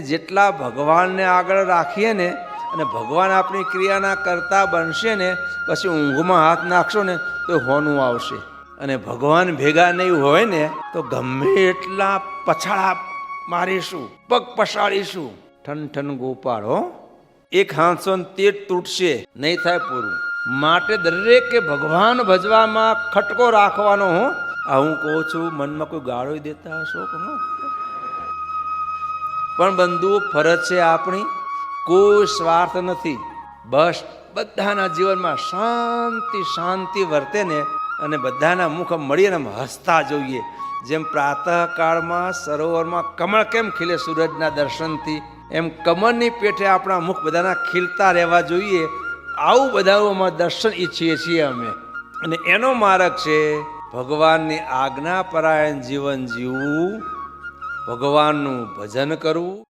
જેટલા ભગવાનને આગળ રાખીએ ને અને ભગવાન આપણી ક્રિયાના કરતા બનશે ને, પછી ઊંઘમાં હાથ નાખશો ને તો હોનું આવશે. અને ભગવાન ભેગા નહીં હોય ને તો ગમે એટલા પછાડા મારીશું, પગ પછાડીશું, ઠન ઠન ગોપાળ હો, એક હાંસો તે તૂટશે, નહીં થાય પૂરું. માટે દરેકે ભગવાન ભજવામાં ખટકો રાખવાનો. હો, આ હું કહું છું, મનમાં કોઈ ગાળો દેતા હશો પણ બંધુઓ, ફરજ છે આપણી, કોઈ સ્વાર્થ નથી. બસ બધાના જીવનમાં શાંતિ શાંતિ વર્તે ને અને બધાના મુખ મળીને હસતા જોઈએ. જેમ પ્રાતઃકાળમાં સરોવરમાં કમળ કેમ ખીલે સૂરજના દર્શનથી, એમ કમળની પેઠે આપણા મુખ બધાના ખીલતા રહેવા જોઈએ. આવું બધાઓમાં દર્શન ઈચ્છીએ છીએ અમે. અને એનો માર્ગ છે ભગવાનની આજ્ઞાપરાયણ જીવન જીવવું, ભગવાનનું ભજન કરવું.